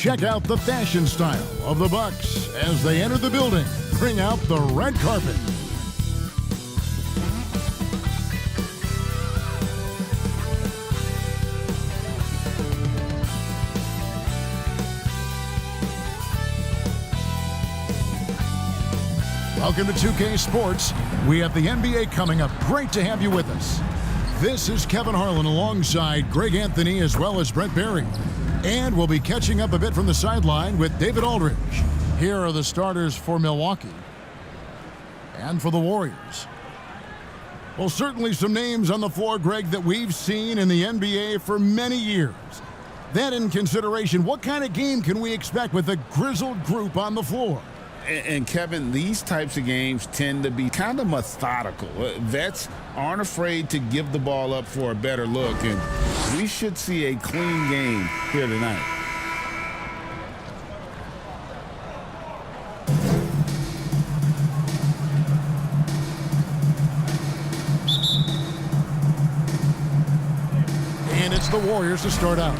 Check out the fashion style of the Bucks as they enter the building. Bring out the red carpet. Welcome to 2K Sports. We have the NBA coming up. Great to have you with us. This is Kevin Harlan alongside Greg Anthony as well as Brent Barry. And we'll be catching up a bit from the sideline with David Aldridge. Here are the starters for Milwaukee and for the Warriors. Well, certainly some names on the floor, Greg, that we've seen in the NBA for many years. That in consideration, what kind of game can we expect with a grizzled group on the floor? And Kevin, these types of games tend to be kind of methodical. Vets aren't afraid to give the ball up for a better look, and we should see a clean game here tonight. And it's the Warriors to start out.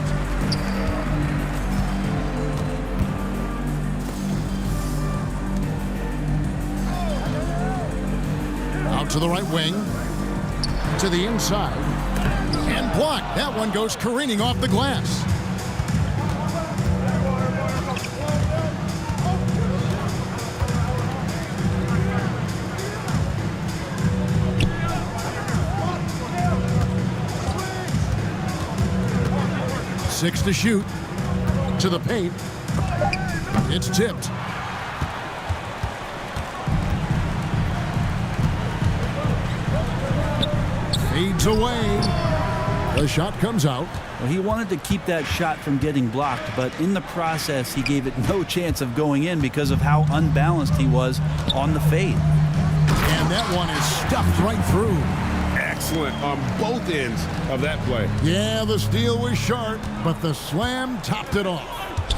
To the right wing, to the inside, and blocked. That one goes careening off the glass. Six to shoot. To the paint. It's tipped. Fades away. The shot comes out. Well, he wanted to keep that shot from getting blocked, but in the process, he gave it no chance of going in because of how unbalanced he was on the fade. And that one is stuffed right through. Excellent on both ends of that play. Yeah, the steal was sharp, but the slam topped it off.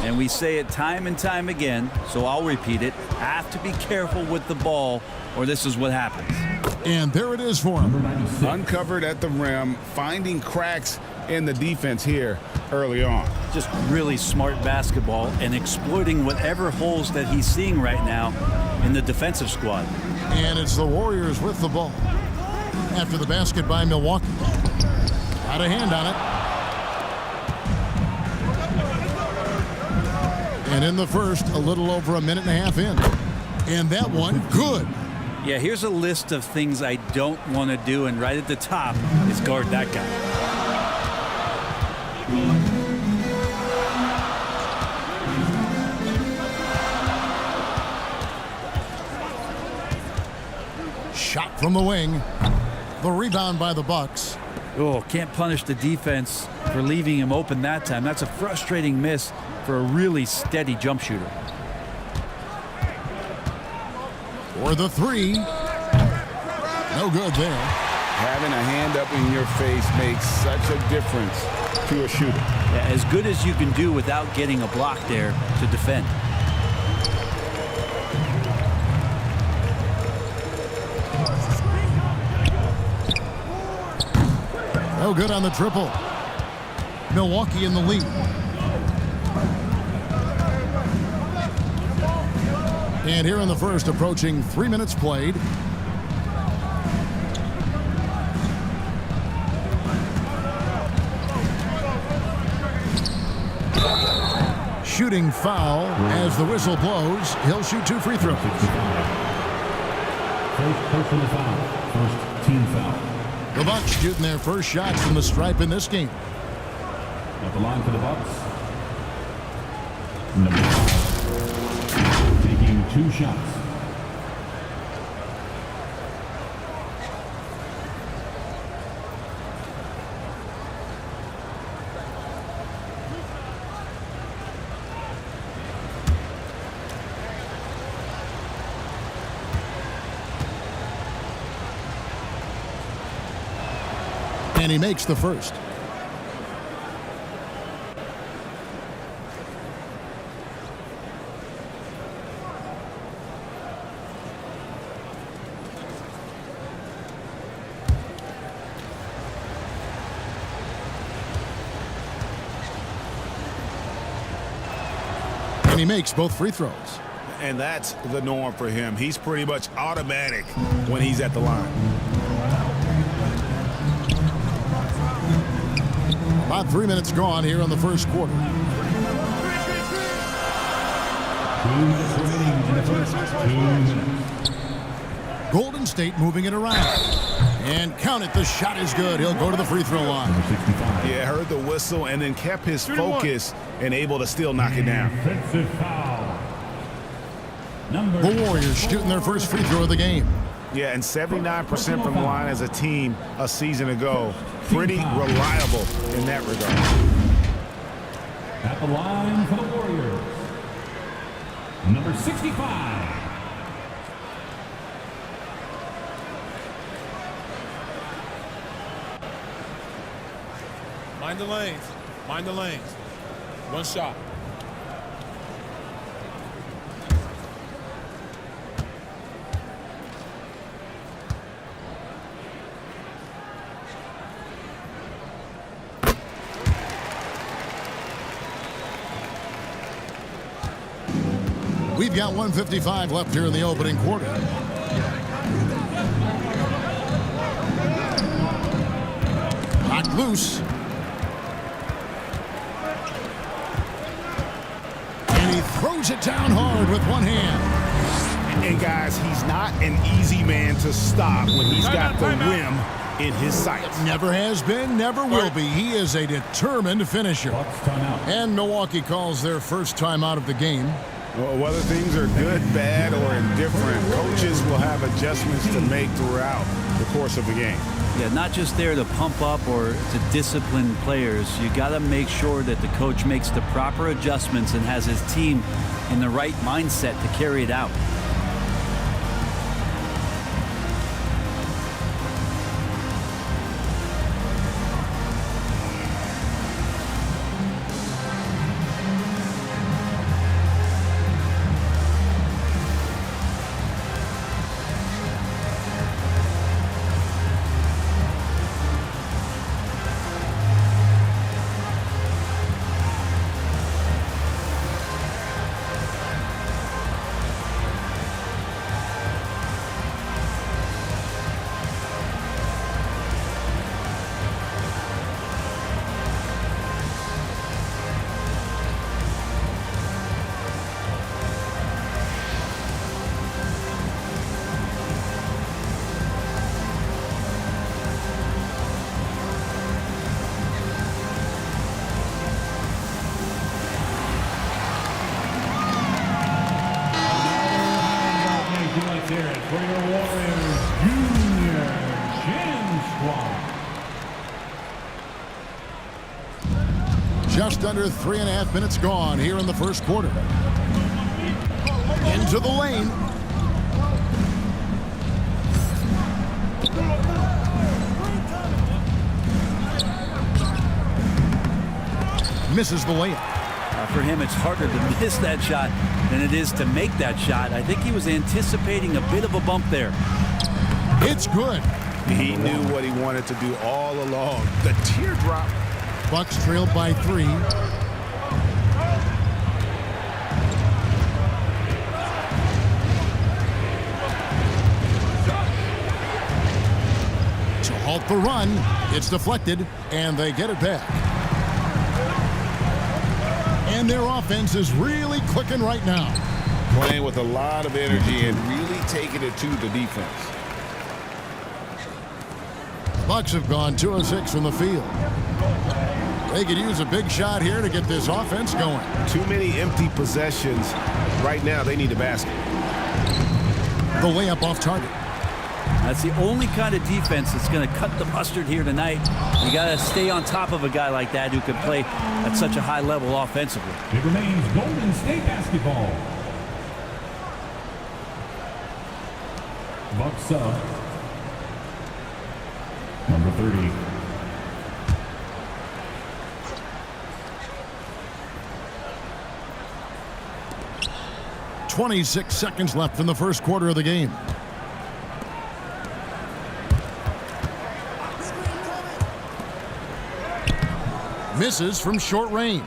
And we say it time and time again, so I'll repeat it. Have to be careful with the ball, or this is what happens. And there it is for him. Uncovered at the rim, finding cracks in the defense here early on. Just really smart basketball and exploiting whatever holes that he's seeing right now in the defensive squad. And it's the Warriors with the ball. After the basket by Milwaukee. Got a hand on it. And in the first, a little over a minute and a half in. And that one, good. Yeah, here's a list of things I don't want to do, and right at the top is guard that guy. Shot from the wing. The rebound by the Bucks. Oh, can't punish the defense for leaving him open that time. That's a frustrating miss for a really steady jump shooter. For the three. No good there. Having a hand up in your face makes such a difference to a shooter. Yeah, as good as you can do without getting a block there to defend. No good on the triple. Milwaukee in the lead. And here in the first, approaching 3 minutes played. Shooting foul as the whistle blows. He'll shoot 2 free throws. First personal foul. First team foul. The Bucks shooting their first shots from the stripe in this game. At the line for the Bucks. Number 5. Taking 2 shots. And he makes the first. And he makes both free throws. And that's the norm for him. He's pretty much automatic when he's at the line. About 3 minutes gone here in the first quarter. 2 minutes remaining in the first. 2 minutes. Golden State moving it around. And count it, the shot is good. He'll go to the free throw line. Yeah, heard the whistle and then kept his focus and able to still knock it down. Offensive foul. The Warriors shooting their first free throw of the game. Yeah, and 79% from the line as a team a season ago. Pretty reliable in that regard. At the line for the Warriors, number 65. Mind the lanes. Mind the lanes. One shot. We've got 1:55 left here in the opening quarter. Knocked loose. And he throws it down hard with one hand. And guys, he's not an easy man to stop when he's got the rim in his sights. Never has been, never will be. He is a determined finisher. And Milwaukee calls their first time out of the game. Well, whether things are good, bad, or indifferent, coaches will have adjustments to make throughout the course of the game. Yeah, not just there to pump up or to discipline players. You got to make sure that the coach makes the proper adjustments and has his team in the right mindset to carry it out. For your Warriors Junior Gym Squad. Just under 3.5 minutes gone here in the first quarter. Into the lane. Misses the layup. For him, it's harder to miss that shot than it is to make that shot. I think he was anticipating a bit of a bump there. It's good. He knew what he wanted to do all along. The teardrop. Bucks trailed by 3. To halt the run, it's deflected, and they get it back. And their offense is really clicking right now. Playing with a lot of energy and really taking it to the defense. The Bucks have gone 2 of 6 from the field. They could use a big shot here to get this offense going. Too many empty possessions. Right now, they need a basket. The layup off target. That's the only kind of defense that's going to cut the mustard here tonight. You got to stay on top of a guy like that who can play at such a high level offensively. It remains Golden State basketball. Bucks up. Number 30. .26 seconds left in the first quarter of the game. Misses from short range.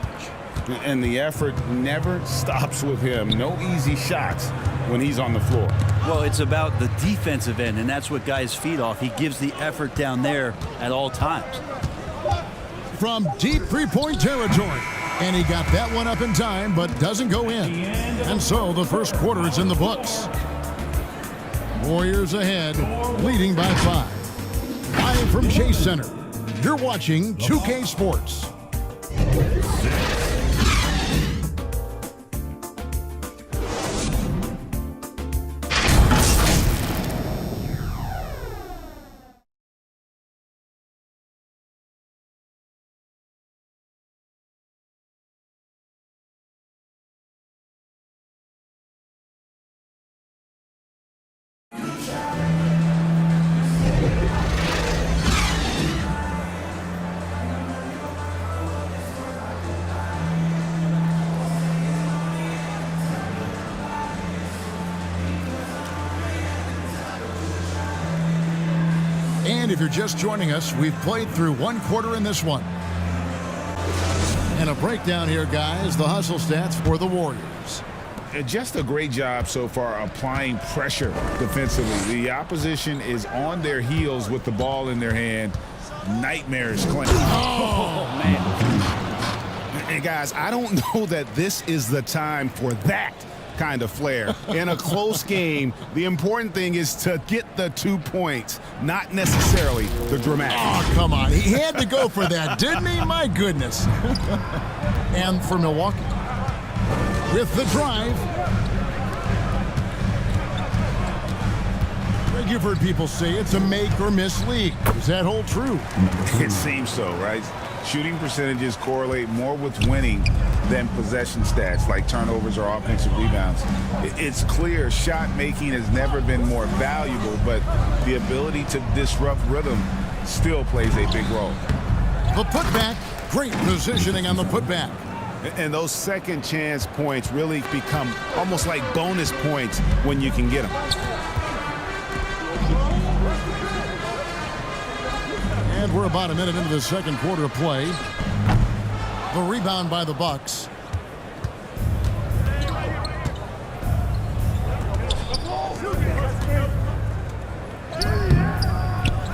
And the effort never stops with him. No easy shots when he's on the floor. Well, it's about the defensive end, and that's what guys feed off. He gives the effort down there at all times. From deep three-point territory. And he got that one up in time, but doesn't go in. And so the first quarter is in the books. Warriors ahead, leading by 5. Live from Chase Center, you're watching 2K Sports. And if you're just joining us, we've played through one quarter in this one. And a breakdown here, guys, the hustle stats for the Warriors. Just a great job so far applying pressure defensively. The opposition is on their heels with the ball in their hand. Nightmares claim. Oh, man. And guys, I don't know that this is the time for that kind of flair. In a close game, the important thing is to get the 2 points, not necessarily the dramatic. Oh, come on. He had to go for that, didn't he? My goodness. And for Milwaukee, with the drive. You've heard people say it's a make or miss league. Does that hold true? It seems so, right? Shooting percentages correlate more with winning than possession stats like turnovers or offensive rebounds. It's clear shot making has never been more valuable, but the ability to disrupt rhythm still plays a big role. The putback, great positioning on the putback. And those second chance points really become almost like bonus points when you can get them. And we're about a minute into the second quarter of play. The rebound by the Bucks.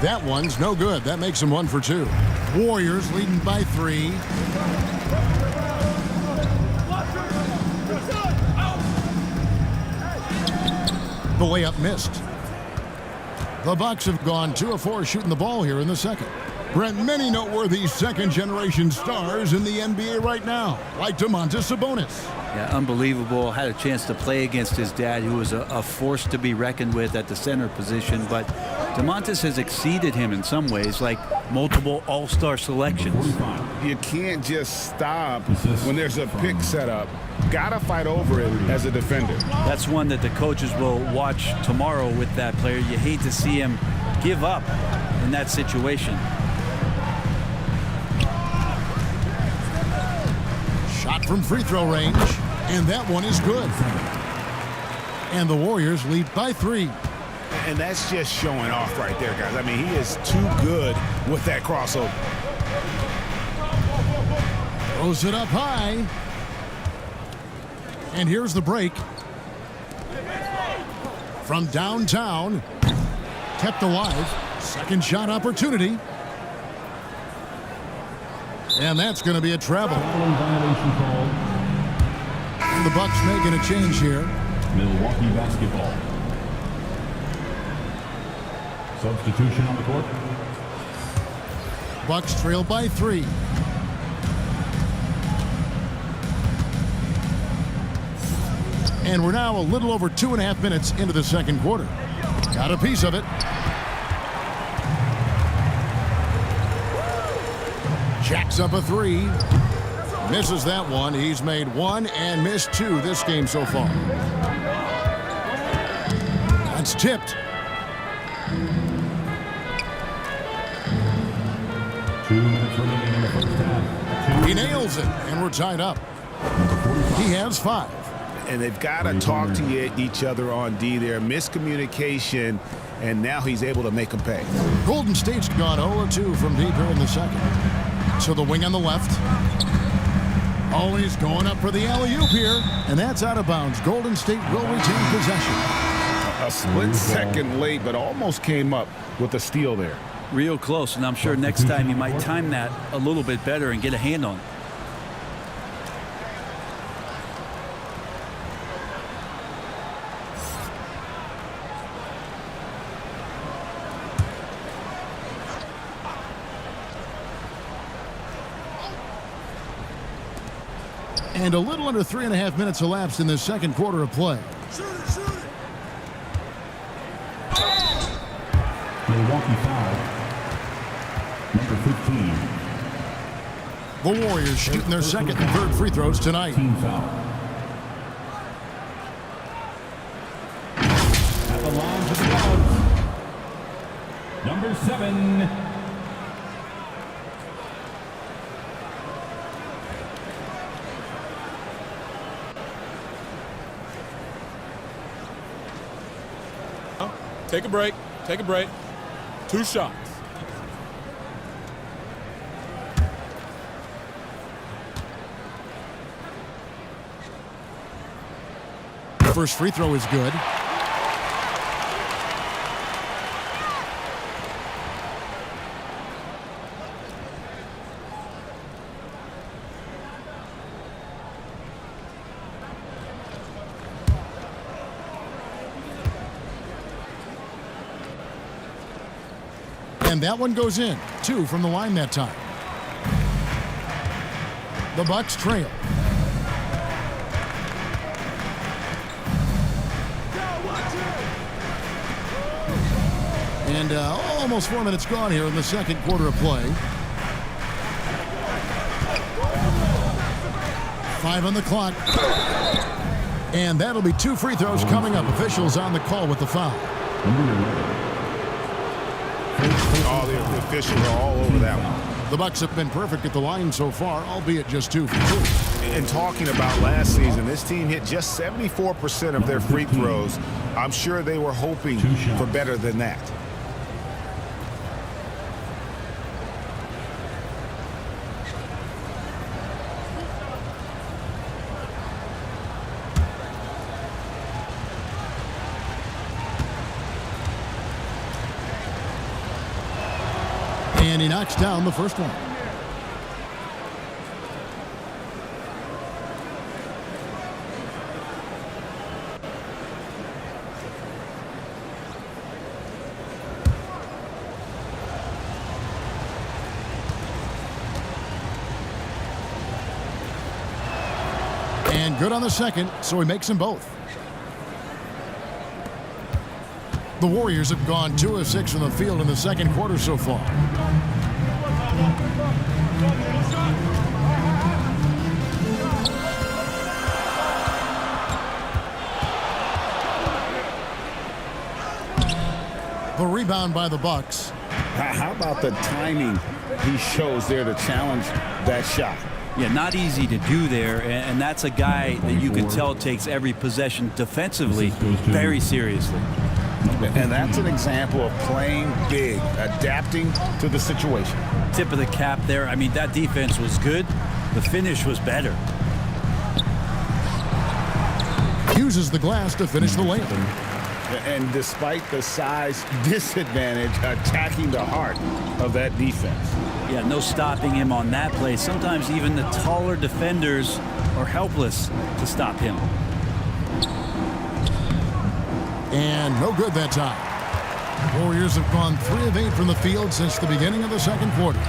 That one's no good. That makes them 1 for 2. Warriors leading by 3. The layup missed. The Bucks have gone 2 of 4 shooting the ball here in the second. Brent, many noteworthy second-generation stars in the NBA right now, like Domantas Sabonis. Yeah, unbelievable. Had a chance to play against his dad, who was a force to be reckoned with at the center position. But Domantas has exceeded him in some ways, like multiple all-star selections. You can't just stop when there's a pick set up. Gotta fight over it as a defender. That's one that the coaches will watch tomorrow with that player. You hate to see him give up in that situation. Shot from free throw range, and that one is good. And the Warriors lead by 3. And that's just showing off right there, guys. I mean, he is too good with that crossover. Throws it up high. And here's the break. From downtown, kept alive. Second shot opportunity. And that's going to be a travel. Violation call. And the Bucks making a change here. Milwaukee basketball. Substitution on the court. Bucks trail by 3. And we're now a little over 2.5 minutes into the second quarter. Got a piece of it. Jacks up a 3. Misses that one. He's made 1 and missed 2 this game so far. That's tipped. 2 minutes remaining in the first half. He nails it, and we're tied up. He has 5. And they've got to talk to each other on D there. Miscommunication, and now he's able to make them pay. Golden State's gone 0-2 from deep here in the second. So the wing on the left. Always going up for the alley-oop here, and that's out of bounds. Golden State will retain possession. A split second late, but almost came up with a steal there. Real close, and I'm sure next time you might time that a little bit better and get a hand on it. And a little under 3.5 minutes elapsed in the second quarter of play. Milwaukee foul. Number 15. The Warriors shooting their second and third free throws tonight. Team foul. At the line to the Cubs. Number 7. Take a break. Take a break. 2 shots. First free throw is good. And that one goes in. 2 from the line that time. The Bucks trail. And almost 4 minutes gone here in the second quarter of play. 5 on the clock. And that'll be 2 free throws coming up. Officials on the call with the foul. Oh, the officials are all over that one. The Bucks have been perfect at the line so far, albeit just 2 for 2. And talking about last season, this team hit just 74% of their free throws. I'm sure they were hoping for better than that. And he knocks down the first one. And good on the second, so he makes them both. The Warriors have gone 2 of 6 from the field in the second quarter so far. The rebound by the Bucks. How about the timing he shows there to challenge that shot? Yeah, not easy to do there, and that's a guy that you can tell takes every possession defensively very seriously. And that's an example of playing big, adapting to the situation. Tip of the cap there. I mean, that defense was good. The finish was better. Uses the glass to finish the layup. And despite the size disadvantage, attacking the heart of that defense. Yeah, no stopping him on that play. Sometimes even the taller defenders are helpless to stop him. And no good that time. Warriors have gone 3 of 8 from the field since the beginning of the second quarter.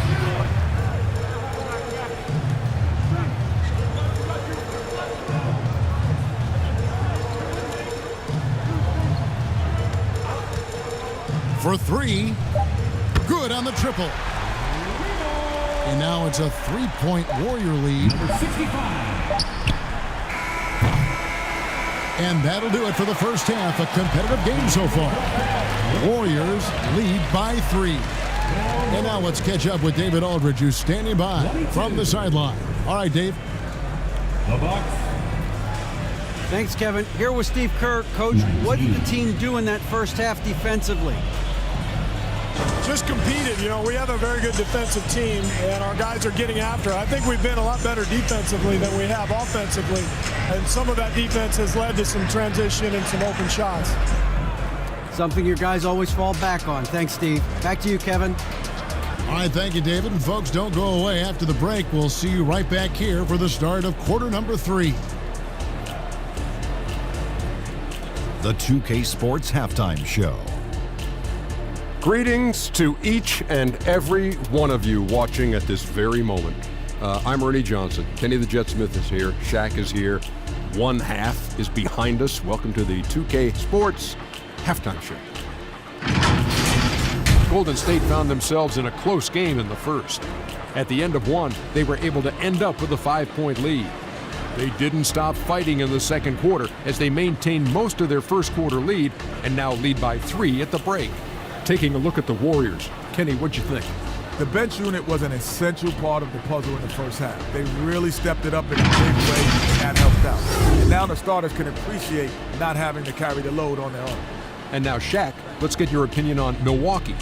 For 3, good on the triple. And now it's a 3-point Warrior lead. And that'll do it for the first half. A competitive game so far. Warriors lead by 3. And now let's catch up with David Aldridge, who's standing by from the sideline. All right, Dave. The Bucks. Thanks, Kevin. Here with Steve Kerr. Coach, what did the team do in that first half defensively? just competed. You know, we have a very good defensive team, and our guys are getting after it. I think we've been a lot better defensively than we have offensively, and some of that defense has led to some transition and some open shots. Something your guys always fall back on. Thanks, Steve. Back to you, Kevin. All right, thank you, David. And folks, don't go away. After the break, we'll see you right back here for the start of quarter number 3. The 2K Sports Halftime Show. Greetings to each and every one of you watching at this very moment. I'm Ernie Johnson. Kenny the Jet Smith is here. Shaq is here. One half is behind us. Welcome to the 2K Sports Halftime Show. Golden State found themselves in a close game in the first. At the end of one, they were able to end up with a 5-point lead. They didn't stop fighting in the second quarter as they maintained most of their first quarter lead and now lead by 3 at the break. Taking a look at the Warriors. Kenny, what'd you think? The bench unit was an essential part of the puzzle in the first half. They really stepped it up in a big way, and that helped out. And now the starters can appreciate not having to carry the load on their own. And now, Shaq, let's get your opinion on Milwaukee.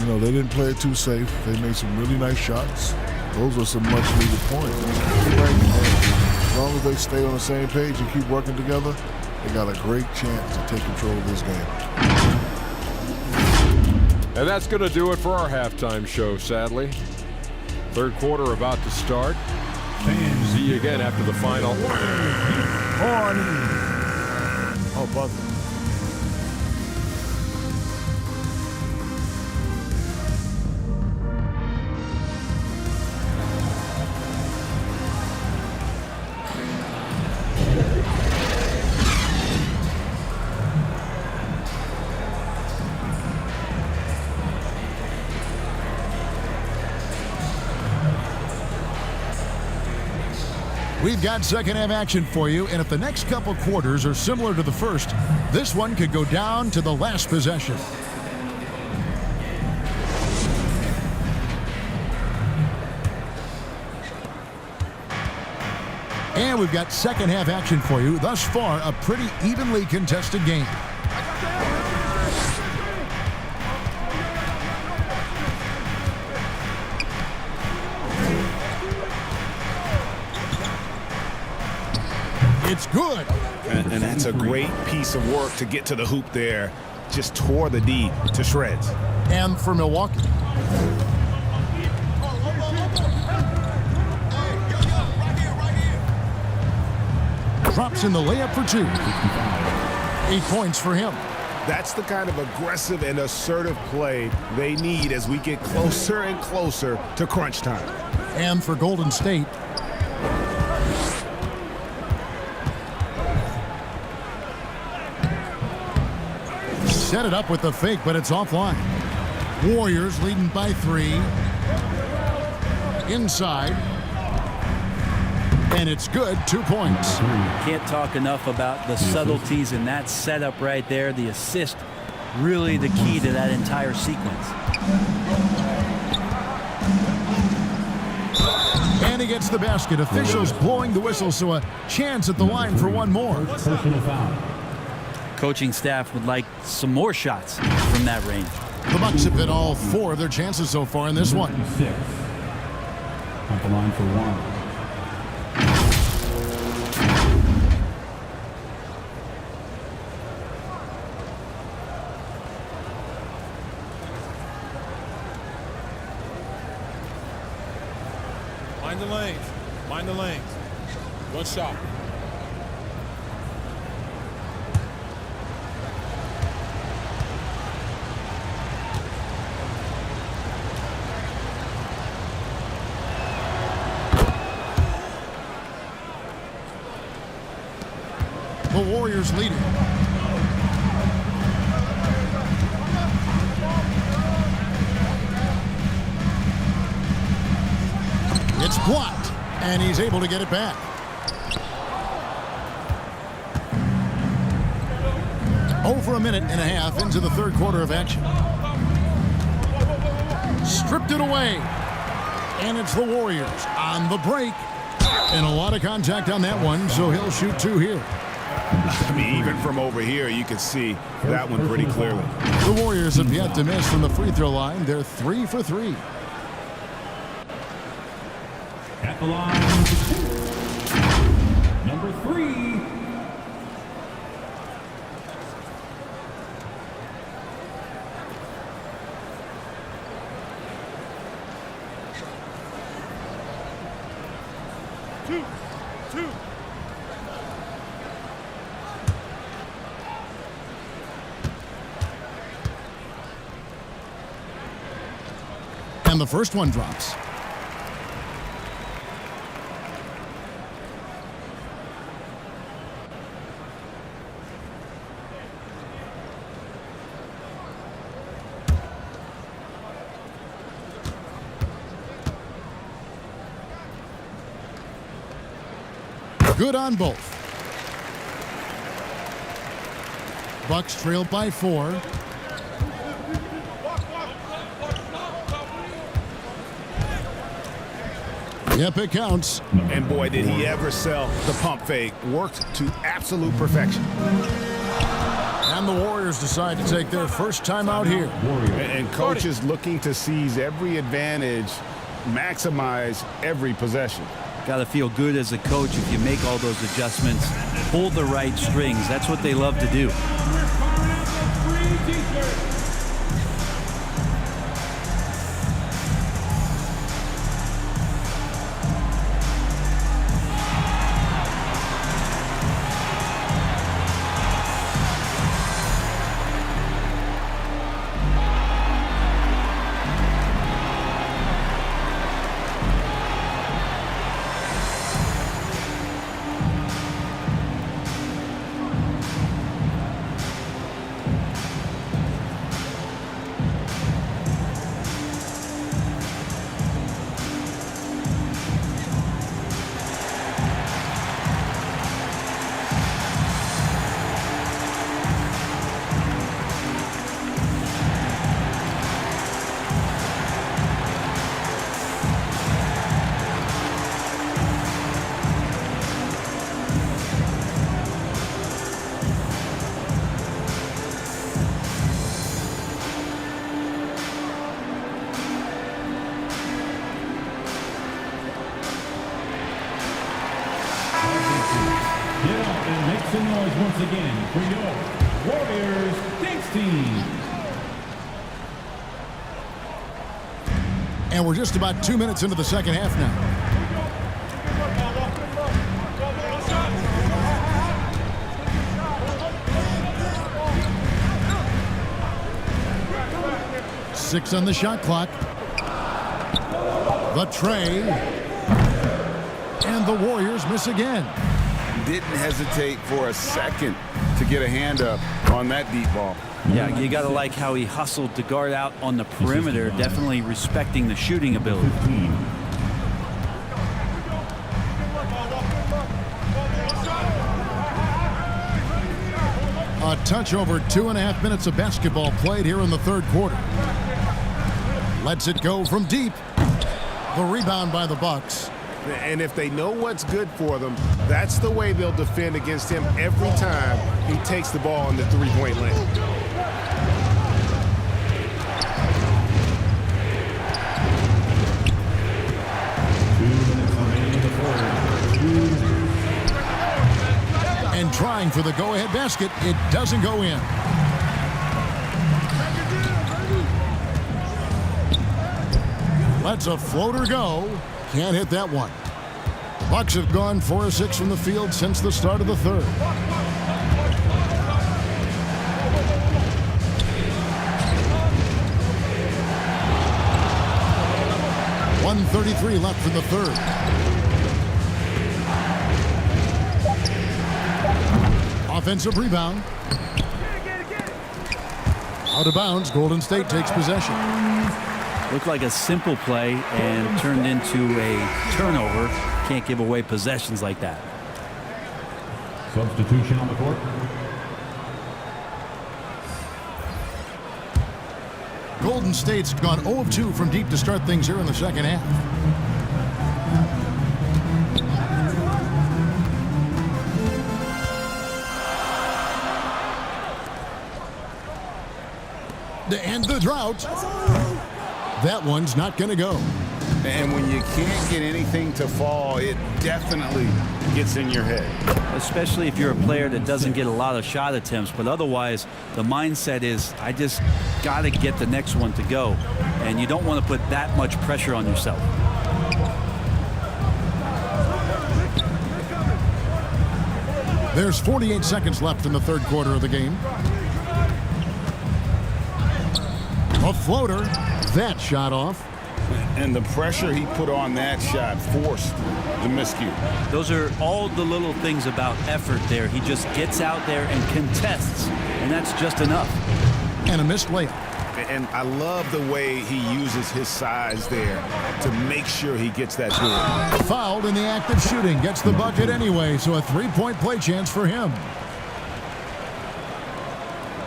You know, they didn't play it too safe. They made some really nice shots. Those are some much-needed points. As long as they stay on the same page and keep working together, they got a great chance to take control of this game. And that's going to do it for our halftime show, sadly. Third quarter about to start. See you again after the final. Oh, buzzer. We've got second half action for you, and if the next couple quarters are similar to the first, this one could go down to the last possession. And we've got second half action for you. Thus far, a pretty evenly contested game. It's good. And that's a great piece of work to get to the hoop there. Just tore the D to shreds. And for Milwaukee. Drops in the layup for 2. 8 points for him. That's the kind of aggressive and assertive play they need as we get closer and closer to crunch time. And for Golden State. Set it up with the fake, but it's offline. Warriors leading by 3. Inside. And it's good. 2 points. Can't talk enough about the subtleties in that setup right there. The assist, really the key to that entire sequence. And he gets the basket. Officials blowing the whistle, so a chance at the line for one more. Personal foul. Coaching staff would like some more shots from that range. The Bucks have hit all 4 of their chances so far in this one. 6. At the line for 1. Mind the lanes. Mind the lanes. One shot. The Warriors leading. It's blocked, and he's able to get it back. Over a minute and a half into the third quarter of action. Stripped it away, and it's the Warriors on the break. And a lot of contact on that one, so he'll shoot 2 here. I mean, even from over here, you can see that one pretty clearly. The Warriors have yet to miss from the free throw line. They're 3 for 3. At the line, number 3. And the first one drops. Good on both. Bucks trailed by 4. Yep, it counts. And boy, did he ever sell the pump fake. Worked to absolute perfection. And the Warriors decide to take their first time out here. And coach is looking to seize every advantage, maximize every possession. Got to feel good as a coach if you make all those adjustments, pull the right strings. That's what they love to do. Get up and make some noise once again for your Warriors dance team. And we're just about 2 minutes into the second half now. Six on the shot clock. The tray. And the Warriors miss again. Didn't hesitate for a second to get a hand up on that deep ball. Yeah, you got to like how he hustled to guard out on the perimeter, definitely respecting the shooting ability. A touch over 2.5 minutes of basketball played here in the third quarter. Lets it go from deep. The rebound by the Bucks. And if they know what's good for them, that's the way they'll defend against him every time he takes the ball in the three-point lane. And trying for the go-ahead basket, it doesn't go in. Lets a floater go. Can't hit that one. The Bucks have gone 4 of 6 from the field since the start of the third. .133 left in the third. Offensive rebound. Out of bounds. Golden State takes possession. Looked like a simple play and turned into a turnover. Can't give away possessions like that. Substitution on the court. Golden State's gone 0 of 2 from deep to start things here in the second half. the drought. That one's not going to go. And when you can't get anything to fall, it definitely gets in your head. Especially if you're a player that doesn't get a lot of shot attempts, but otherwise the mindset is, I just got to get the next one to go. And you don't want to put that much pressure on yourself. There's 48 seconds left in the third quarter of the game. A floater. That shot off. And the pressure he put on that shot forced the miscue. Those are all the little things about effort there. He just gets out there and contests, and that's just enough. And a missed layup. And I love the way he uses his size there to make sure he gets that good. Fouled in the act of shooting. Gets the bucket anyway, so a three-point play chance for him.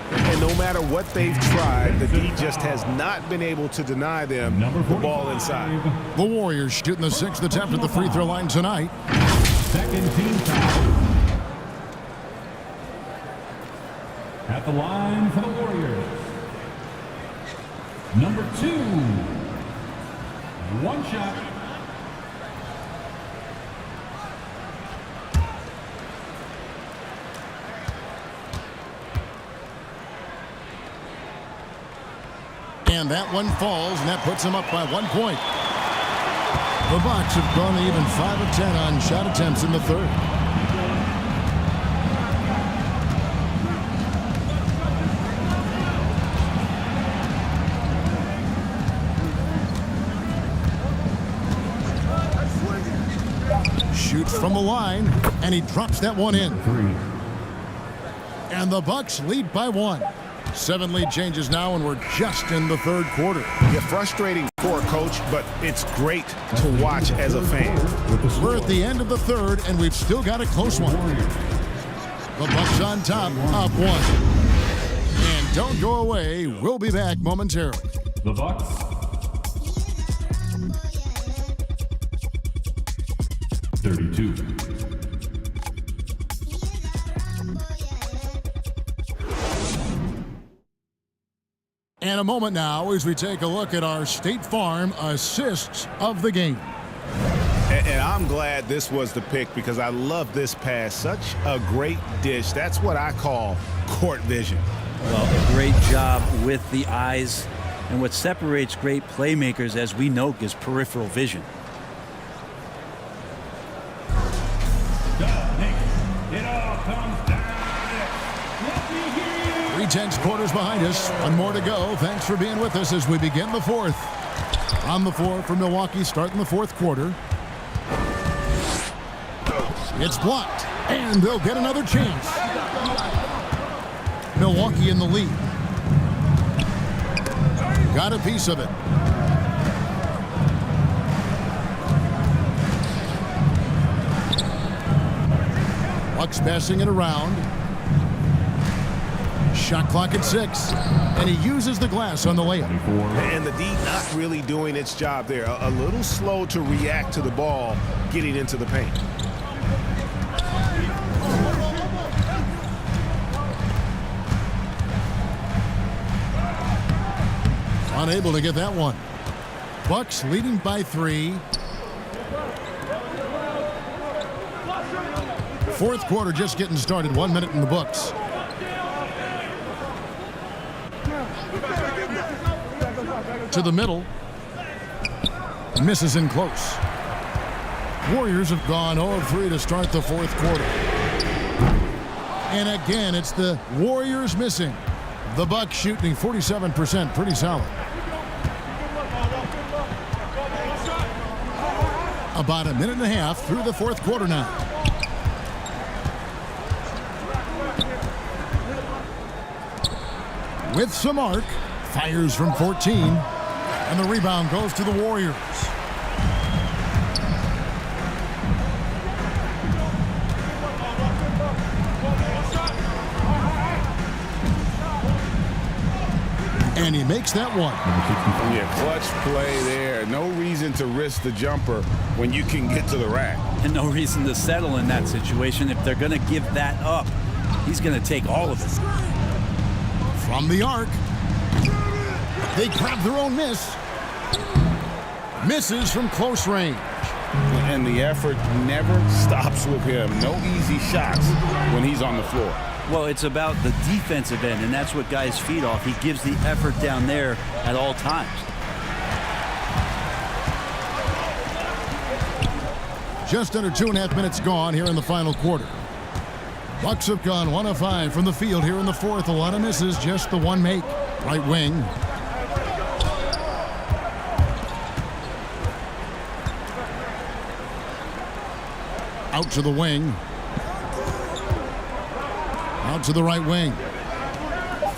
And no matter what they've tried, the D just has not been able to deny them the ball inside. The Warriors shooting the sixth attempt at the free throw line tonight. Second team foul. At the line for the Warriors. Number 2. One shot. And that one falls, and that puts them up by 1 point. The Bucks have gone to even 5 of 10 on shot attempts in the third. Shoots from the line, and he drops that one in. And the Bucks lead by 1. 7 lead changes now, and we're just in the third quarter. Yeah, frustrating for a coach, but it's great to watch as a fan. We're at the end of the third, and we've still got a close one. The Bucks on top, up 1. And don't go away. We'll be back momentarily. The Bucks. And a moment now as we take a look at our State Farm assists of the game. And I'm glad this was the pick because I love this pass. Such a great dish. That's what I call court vision. Well, a great job with the eyes. And what separates great playmakers, as we know, is peripheral vision. It all comes down. 3/10 quarters behind us. One more to go. Thanks for being with us as we begin the fourth. On the floor for Milwaukee starting the fourth quarter. It's blocked, and they'll get another chance. Milwaukee in the lead. Got a piece of it. Bucks passing it around. Shot clock at 6, and he uses the glass on the layup. And the D not really doing its job there. A little slow to react to the ball getting into the paint. Unable to get that one. Bucks leading by 3. Fourth quarter just getting started. 1 minute in the books. To the middle. Misses in close. Warriors have gone 0 of 3 to start the fourth quarter. And again, it's the Warriors missing. The Bucks shooting 47%, pretty solid. About a minute and a half through the fourth quarter now. With some arc, fires from 14, and the rebound goes to the Warriors. And he makes that one. Yeah, clutch play there. No reason to risk the jumper when you can get to the rack. And no reason to settle in that situation. If they're going to give that up, he's going to take all of it. From the arc. They grab their own miss. Misses from close range. And the effort never stops with him. No easy shots when he's on the floor. Well, it's about the defensive end, and that's what guys feed off. He gives the effort down there at all times. Just under 2.5 minutes gone here in the final quarter. Bucks have gone 1 of 5 from the field here in the fourth. A lot of misses, just the one make. Right wing. Out to the wing. Out to the right wing.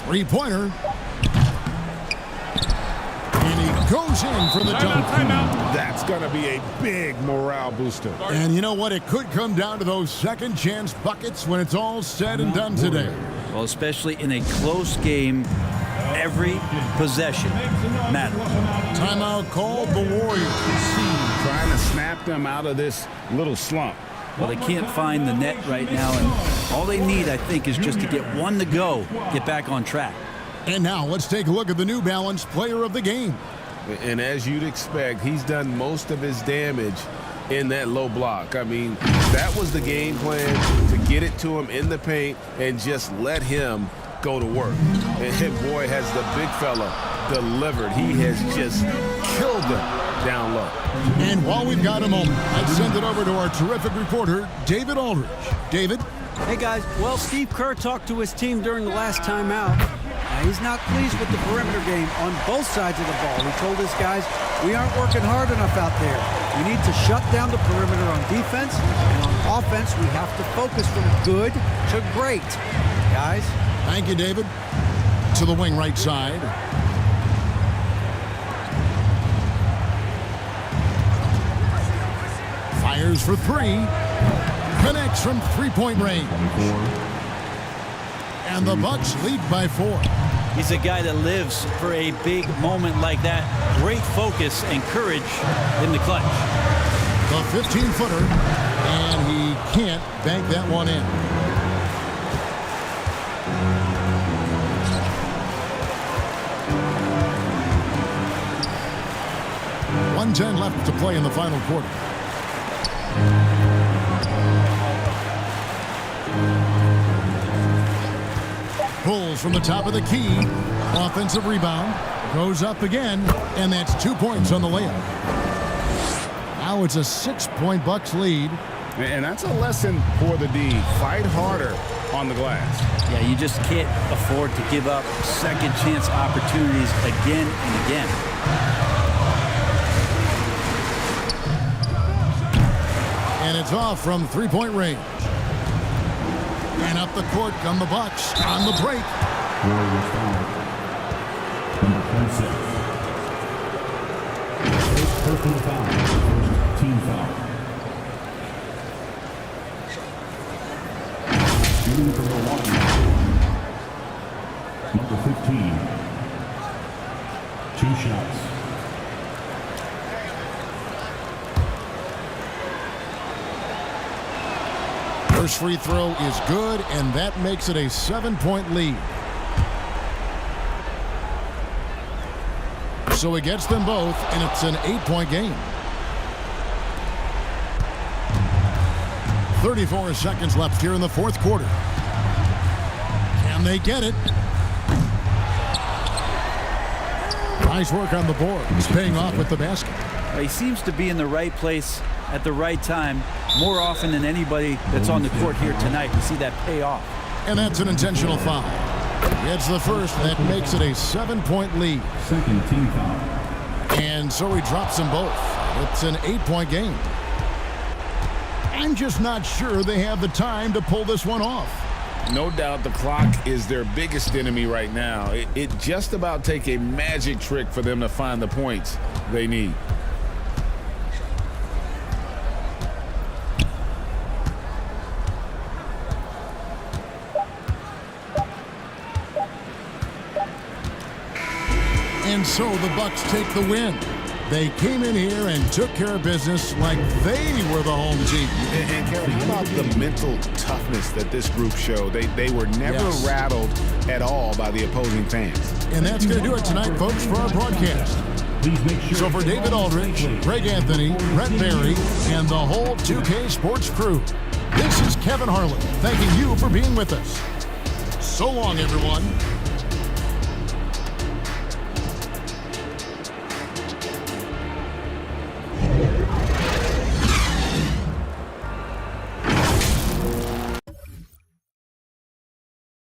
Three-pointer. And he goes in for the dunk. That's going to be a big morale booster. And you know what? It could come down to those second chance buckets when it's all said and done today. Well, especially in a close game, every possession matters. Timeout called the Warriors. Trying to snap them out of this little slump. Well, they can't find the net right now, and all they need, I think, is just to get one to go, get back on track. And now let's take a look at the New Balance player of the game. And as you'd expect, he's done most of his damage in that low block. I mean, that was the game plan, to get it to him in the paint and just let him go to work. And boy, has the big fella delivered. He has just killed them down low. And while we've got a moment, let's send it over to our terrific reporter, David Aldridge. David? Hey, guys. Well, Steve Kerr talked to his team during the last timeout. He's not pleased with the perimeter game on both sides of the ball. He told his guys, we aren't working hard enough out there. We need to shut down the perimeter on defense, and on offense, we have to focus from good to great. Guys? Thank you, David. To the wing right side. Fires for three. Connects from three-point range. And the Bucks lead by 4. He's a guy that lives for a big moment like that. Great focus and courage in the clutch. The 15-footer, and he can't bank that one in. .110 left to play in the final quarter. Pulls from the top of the key. Offensive rebound. Goes up again. And that's 2 points on the layup. Now it's a 6-point Bucks lead. And that's a lesson for the D. Fight harder on the glass. Yeah, you just can't afford to give up second chance opportunities again and again. And it's off from three-point range. And up the court come the Bucks on the break. Warriors foul. Number 26. First personal foul. First team foul. Shooting for Milwaukee. Number 15. 2 shots. First free throw is good, and that makes it a 7-point lead. So he gets them both, and it's an 8-point game. 34 seconds left here in the fourth quarter. Can they get it? Nice work on the board. He's paying off with the basket. He seems to be in the right place at the right time more often than anybody that's on the court here tonight. We see that pay off. And that's an intentional foul. It's the first. That makes it a 7-point lead. Second team foul. And so he drops them both. It's an 8-point game. I'm just not sure they have the time to pull this one off. No doubt the clock is their biggest enemy right now. It just about take a magic trick for them to find the points they need. And so the Bucks take the win. They came in here and took care of business like they were the home team. And Kevin, how about the mental toughness that this group showed? They were never rattled at all by the opposing fans. And that's going to do it tonight, folks, for our broadcast. So for David Aldridge, Greg Anthony, Brent Barry, and the whole 2K Sports crew, this is Kevin Harlan thanking you for being with us. So long, everyone.